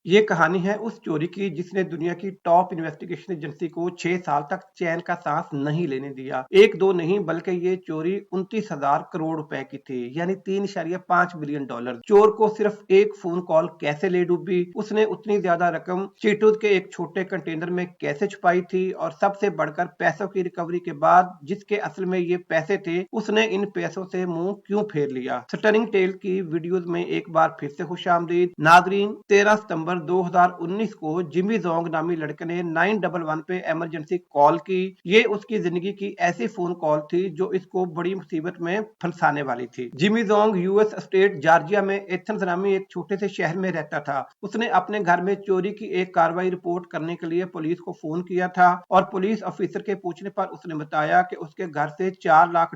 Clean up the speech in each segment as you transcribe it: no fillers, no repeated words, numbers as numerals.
ये कहानी है उस चोरी की जिसने दुनिया की टॉप इन्वेस्टिगेशन एजेंसी को 6 साल तक चैन का सांस नहीं लेने दिया। एक दो नहीं बल्कि ये चोरी 29,000 करोड़ रुपए की थी, यानी 3.5 बिलियन डॉलर। चोर को सिर्फ एक फोन कॉल कैसे ले डूबी, उसने उतनी ज्यादा रकम चीटूद के एक छोटे कंटेनर में कैसे छुपाई थी, और सबसे बढ़कर पैसों की रिकवरी के बाद जिसके असल में ये पैसे थे, उसने इन पैसों से मुंह क्यों फेर लिया। स्टनिंग टेल की वीडियोस में एक बार फिर से खुशामदीद नादरीन। 13 सितंबर 2019 को जिमी जोंग नामी लड़के ने 911 पे इमरजेंसी कॉल की। ये उसकी जिंदगी की ऐसी फोन कॉल थी जो इसको बड़ी मुसीबत में फंसाने वाली थी। Jimmy Jong US state Georgia में एथेंस नामी एक छोटे से शहर में रहता था। उसने अपने घर में चोरी की एक कार्रवाई रिपोर्ट करने के लिए पुलिस को फोन किया था, और पुलिस ऑफिसर के पूछने पर उसने बताया कि उसके घर से $4 लाख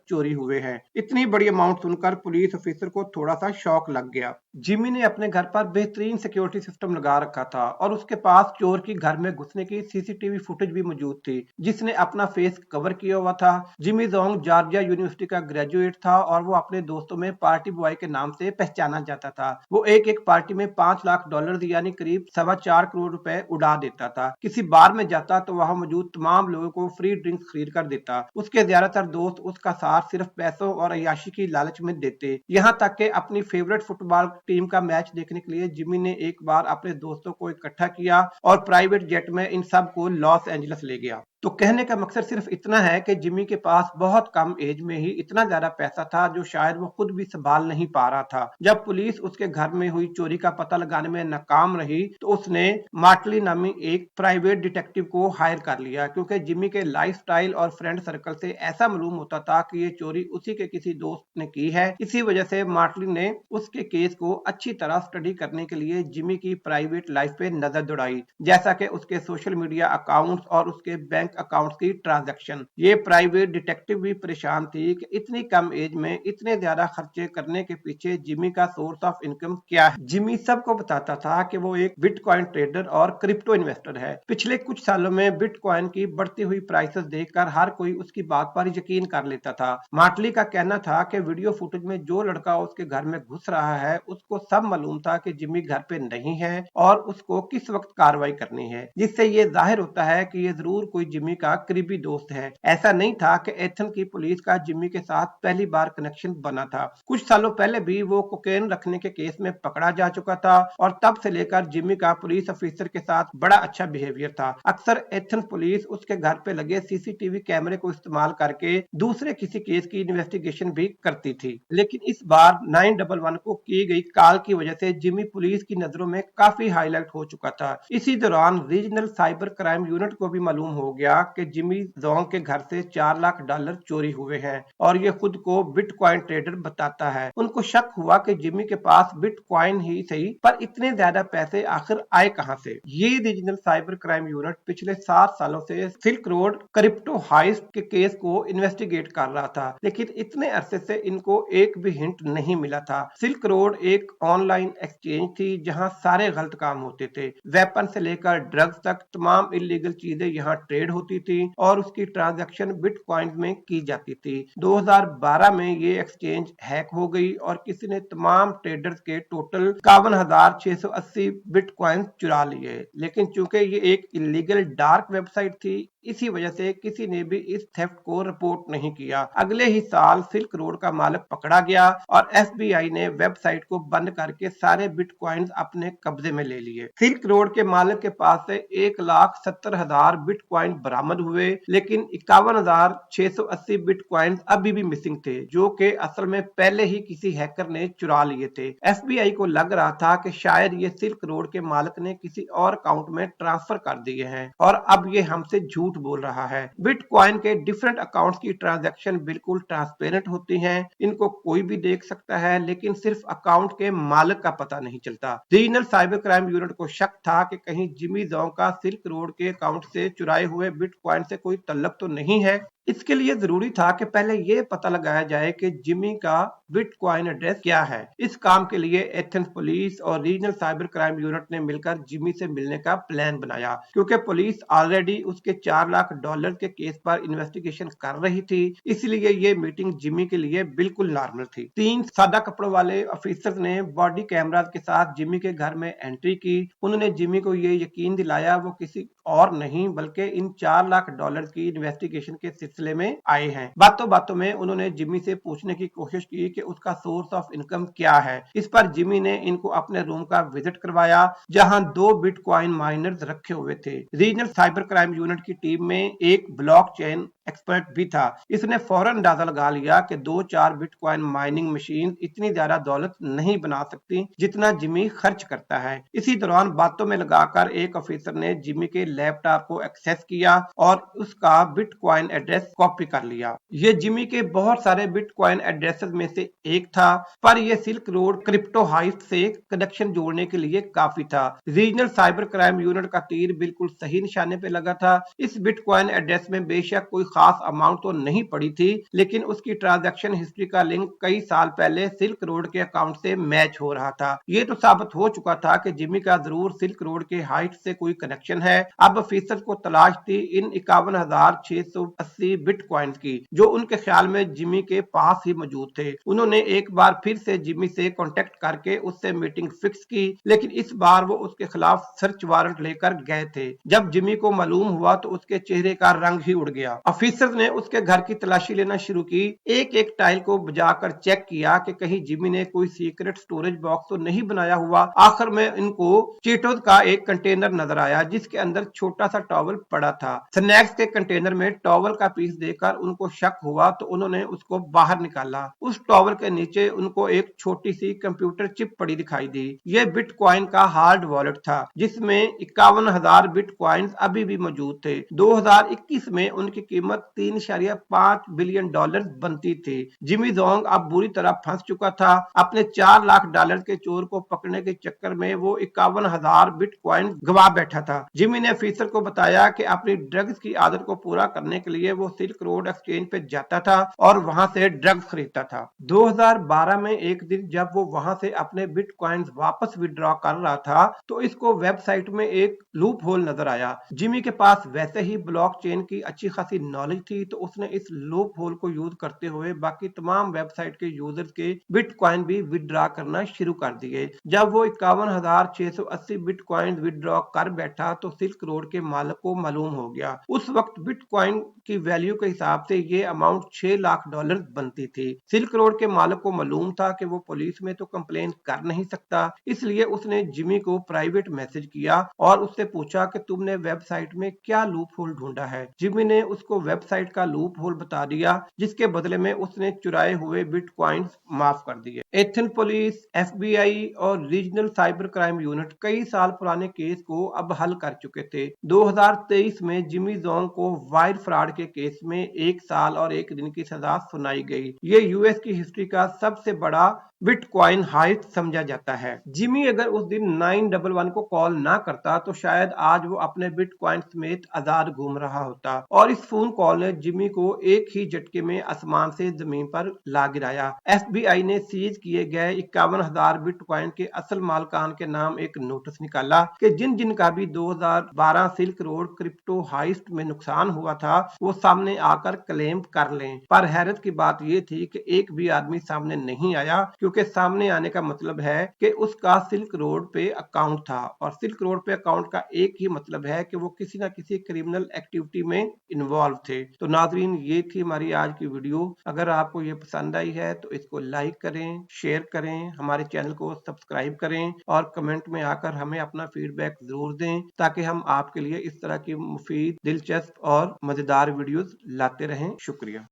चोरी हुए हैं। इतनी बड़ी अमाउंट सुनकर पुलिस ऑफिसर को थोड़ा सा शौक लग गया। जिमी ने अपने घर पर बेहतरीन सिक्योरिटी सिस्टम लगा रखा था, और उसके पास चोर की घर में घुसने की सीसीटीवी फुटेज भी मौजूद थी जिसने अपना फेस कवर किया हुआ था। जिमी जोंग जॉर्जिया यूनिवर्सिटी का ग्रेजुएट था, और वो अपने दोस्तों में पार्टी बॉय के नाम से पहचाना जाता था। वो एक पार्टी में $5 लाख यानी करीब 4.25 करोड़ रुपए उड़ा देता था। किसी बार में जाता तो वहां मौजूद तमाम लोगों को फ्री ड्रिंक्स खरीद कर देता। उसके ज्यादातर दोस्त उसका साथ सिर्फ पैसों और अय्याशी की लालच में देते। यहाँ तक कि अपनी फेवरेट फुटबॉल टीम का मैच देखने के लिए जिमी ने एक बार अपने दोस्तों को इकट्ठा किया और प्राइवेट जेट में इन सब को लॉस एंजलिस ले गया। तो कहने का मकसद सिर्फ इतना है कि जिमी के पास बहुत कम एज में ही इतना ज्यादा पैसा था जो शायद वो खुद भी संभाल नहीं पा रहा था। जब पुलिस उसके घर में हुई चोरी का पता लगाने में नाकाम रही तो उसने मार्टली नामी एक प्राइवेट डिटेक्टिव को हायर कर लिया, क्योंकि जिमी के लाइफस्टाइल और फ्रेंड सर्कल से ऐसा मालूम होता था कि ये चोरी उसी के किसी दोस्त ने की है। इसी वजह से मार्टली ने उसके केस को अच्छी तरह स्टडी करने के लिए जिमी की प्राइवेट लाइफ पे नजर दौड़ाई, जैसा कि उसके सोशल मीडिया अकाउंट्स और उसके बैंक अकाउंट्स की ट्रांजैक्शन। ये प्राइवेट डिटेक्टिव भी परेशान थी कि इतनी कम एज में इतने ज्यादा खर्चे करने के पीछे जिमी का सोर्स ऑफ इनकम क्या है। जिमी सबको बताता था कि वो एक बिटकॉइन ट्रेडर और क्रिप्टो इन्वेस्टर है। पिछले कुछ सालों में बिटकॉइन की बढ़ती हुई प्राइसेस देखकर हर कोई उसकी बात पर यकीन कर लेता था। मार्टली का कहना था कि वीडियो फुटेज में जो लड़का उसके घर में घुस रहा है उसको सब मालूम था कि जिमी घर पे नहीं है और उसको किस वक्त कार्रवाई करनी है, जिससे ये जाहिर होता है कि ये जरूर कोई जिमी का करीबी दोस्त है। ऐसा नहीं था कि एथन की पुलिस का जिमी के साथ पहली बार कनेक्शन बना था। कुछ सालों पहले भी वो कोकेन रखने के केस में पकड़ा जा चुका था, और तब से लेकर जिमी का पुलिस ऑफिसर के साथ बड़ा अच्छा बिहेवियर था। अक्सर एथन पुलिस उसके घर पे लगे सीसीटीवी कैमरे को इस्तेमाल करके दूसरे किसी केस की इन्वेस्टिगेशन भी करती थी। लेकिन इस बार 911 को की गई कॉल की वजह से जिमी पुलिस की नजरों में काफी हाईलाइट हो चुका था। इसी दौरान रीजनल साइबर क्राइम यूनिट को भी मालूम हो गया कि जिमी जोंग के घर से $4 लाख चोरी हुए हैं, और ये खुद को बिटकॉइन ट्रेडर बताता है। उनको शक हुआ कि जिमी के पास बिटकॉइन ही सही पर इतने ज्यादा पैसे आखिर आए कहां से। ये रीजनल साइबर क्राइम यूनिट पिछले 7 सालों से सिल्क रोड क्रिप्टो हाइस्ट के केस को इन्वेस्टिगेट कर रहा था, लेकिन इतने अरसे से इनको एक भी हिंट नहीं मिला था। सिल्क रोड एक ऑनलाइन एक्सचेंज थी जहां सारे गलत काम होते थे। वेपन से लेकर ड्रग्स तक तमाम इलीगल चीजें यहाँ ट्रेड होती थी, और उसकी ट्रांजैक्शन बिटकॉइन में की जाती थी। 2012 में ये एक्सचेंज हैक हो गई और किसी ने तमाम ट्रेडर्स के टोटल 51,680 बिटकॉइन चुरा लिए। लेकिन चूंकि ये एक इलीगल डार्क वेबसाइट थी, इसी वजह से किसी ने भी इस थेफ्ट को रिपोर्ट नहीं किया। अगले ही साल सिल्क रोड का मालिक पकड़ा गया और एफबीआई ने वेबसाइट को बंद करके सारे बिटकॉइंस अपने कब्जे में ले लिए। सिल्क रोड के मालिक के पास से 1,70,000 बिटकॉइन बरामद हुए, लेकिन 51,680 बिटकॉइन अभी भी मिसिंग थे, जो कि असल में पहले ही किसी हैकर ने चुरा लिए थे। एफबीआई को लग रहा था कि शायद ये सिल्क रोड के मालिक ने किसी और अकाउंट में ट्रांसफर कर दिए हैं, और अब ये हमसे झूठ बोल रहा है। बिटकॉइन के डिफरेंट अकाउंट्स की ट्रांजैक्शन बिल्कुल ट्रांसपेरेंट होती हैं, इनको कोई भी देख सकता है, लेकिन सिर्फ अकाउंट के मालिक का पता नहीं चलता। रीजनल साइबर क्राइम यूनिट को शक था कि कहीं जिमी जोंग का सिल्क रोड के अकाउंट से चुराए हुए बिटकॉइन से कोई तल्लक तो नहीं है। इसके लिए जरूरी था कि पहले ये पता लगाया जाए कि जिमी का बिटकॉइन एड्रेस क्या है। इस काम के लिए एथेंस पुलिस और रीजनल साइबर क्राइम यूनिट ने मिलकर जिमी से मिलने का प्लान बनाया, क्योंकि पुलिस ऑलरेडी उसके $4 लाख के केस पर इन्वेस्टिगेशन कर रही थी। इसलिए ये मीटिंग जिमी के लिए बिल्कुल नॉर्मल थी। 3 सादा कपड़ों वाले ऑफिसर्स ने बॉडी कैमरास के साथ जिमी के घर में एंट्री की। उन्होंने जिमी को ये यकीन दिलाया वो किसी और नहीं बल्कि इन $4 लाख की इन्वेस्टिगेशन के सिलसिले में आए हैं। बातों बातों में उन्होंने जिमी से पूछने की कोशिश की कि उसका सोर्स ऑफ इनकम क्या है। इस पर जिमी ने इनको अपने रूम का विजिट करवाया, जहां 2 बिटकॉइन माइनर्स रखे हुए थे। रीजनल साइबर क्राइम यूनिट की टीम में एक ब्लॉकचेन एक्सपर्ट भी था। इसने फौरन अंदाजा लगा लिया कि 2-4 बिटकॉइन माइनिंग मशीन इतनी ज्यादा दौलत नहीं बना सकती जितना जिमी खर्च करता है। इसी दौरान बातों में लगाकर एक ऑफिसर ने जिमी के लैपटॉप को एक्सेस किया और उसका बिटकॉइन एड्रेस कॉपी कर लिया। ये जिमी के बहुत सारे बिटकॉइन एड्रेसेस में से एक था, पर यह सिल्क रोड क्रिप्टो हाइस्ट से कनेक्शन जोड़ने के लिए काफी था। रीजनल साइबर क्राइम यूनिट का तीर बिल्कुल सही निशाने पे लगा था। इस बिटकॉइन एड्रेस में बेशक कोई खास अमाउंट तो नहीं पड़ी थी, लेकिन उसकी ट्रांजैक्शन हिस्ट्री का लिंक कई साल पहले सिल्क रोड के अकाउंट से मैच हो रहा था। ये तो साबित हो चुका था कि जिमी का जरूर सिल्क रोड के हाइट से कोई कनेक्शन है। अब ऑफिसर को तलाश थी इन 51,680 बिटकॉइन की, जो उनके ख्याल में जिमी के पास ही मौजूद थे। उन्होंने एक बार फिर से जिमी से कांटेक्ट करके उससे मीटिंग फिक्स की, लेकिन इस बार वो उसके खिलाफ सर्च वारंट लेकर गए थे। जब जिमी को मालूम हुआ तो उसके चेहरे का रंग ही उड़ गया। ऑफिसर ने उसके घर की तलाशी लेना शुरू की, एक एक टाइल को बजाकर चेक किया कि कहीं जिमी ने कोई सीक्रेट स्टोरेज बॉक्स तो नहीं बनाया हुआ। आखिर में इनको चीटोस का एक कंटेनर नजर आया जिसके अंदर छोटा सा टॉवल पड़ा था। स्नैक्स के कंटेनर में टॉवल का पीस देखकर उनको शक हुआ तो उन्होंने उसको बाहर निकाला। उस टॉवल के नीचे उनको एक छोटी सी कंप्यूटर चिप पड़ी दिखाई दी। यह बिटकॉइन का हार्ड वॉलेट था जिसमें 51,000 बिटकॉइन अभी भी मौजूद थे। 2021 में उनकी कीमत $3.5 बिलियन बनती थी। जिमी जोंग अब बुरी तरह फंस चुका था। अपने $4 लाख के चोर को पकड़ने के चक्कर में वो 51,000 बिटकॉइन गवा बैठा था। जिमी ने ऑफिसर को बताया कि अपनी ड्रग्स की आदत को पूरा करने के लिए वो सिल्क रोड एक्सचेंज पे जाता था और वहां से ड्रग्स खरीदता था। 2012 में एक दिन जब वो वहां से अपने बिटकॉइंस वापस विड्रॉ कर रहा था तो इसको वेबसाइट में एक लूप होल नजर आया। जिमी के पास वैसे ही ब्लॉकचेन की अच्छी खासी नॉलेज थी तो उसने इस लूप होल को यूज करते हुए बाकी तमाम वेबसाइट के यूजर्स के बिटकॉइन भी विड्रॉ करना शुरू कर दिए। जब वो 51,680 बिटकॉइन विड्रॉ कर बैठा तो सिल्क रोड के मालिक को मालूम हो गया। उस वक्त बिटकॉइन की वैल्यू के हिसाब से ये अमाउंट $6 लाख बनती थी। सिल्क रोड के मालिक को मालूम था कि वो पुलिस में तो कंप्लेन कर नहीं सकता, इसलिए उसने जिमी को प्राइवेट मैसेज किया और उससे पूछा कि तुमने वेबसाइट में क्या लूप होल ढूंढा है। जिमी ने उसको वेबसाइट का लूप होल बता दिया, जिसके बदले में उसने चुराए हुए बिटकॉइंस माफ कर दिए। एथेंस पुलिस, एफबीआई और रीजनल साइबर क्राइम यूनिट कई साल पुराने केस को अब हल कर चुके थे। 2023 में जिमी जोंग को वायर फ्रॉड के केस में 1 साल और 1 दिन की सजा सुनाई गई। ये यूएस की हिस्ट्री का सबसे बड़ा बिटकॉइन हाइट समझा जाता है। जिमी अगर उस दिन 911 को कॉल ना करता तो शायद आज वो अपने बिटकॉइन समेत आजाद घूम रहा होता और इस फोन कॉल ने जिमी को एक ही झटके में आसमान से जमीन पर ला गिराया। एफबीआई ने सीज किए गए 51,000 बिटकॉइन के असल मालकान के नाम एक नोटिस निकाला कि जिन जिन का भी 2012 सिल्क रोड क्रिप्टो हाइस्ट में नुकसान हुआ था वो सामने आकर क्लेम कर लें। पर हैरत की बात यह थी कि एक भी आदमी सामने नहीं आया, क्योंकि सामने आने का मतलब है कि उसका सिल्क रोड पे अकाउंट था और सिल्क रोड पे अकाउंट का एक ही मतलब है कि वो किसी ना किसी क्रिमिनल एक्टिविटी में इन्वॉल्व थे। तो नाजरीन, ये थी हमारी आज की वीडियो। अगर आपको ये पसंद आई है तो इसको लाइक करें, शेयर करें, हमारे चैनल को सब्सक्राइब करें और कमेंट में आकर हमें अपना फीडबैक जरूर दें ताकि हम आपके लिए इस तरह की मुफीद, दिलचस्प और मजेदार वीडियोस लाते रहें। शुक्रिया।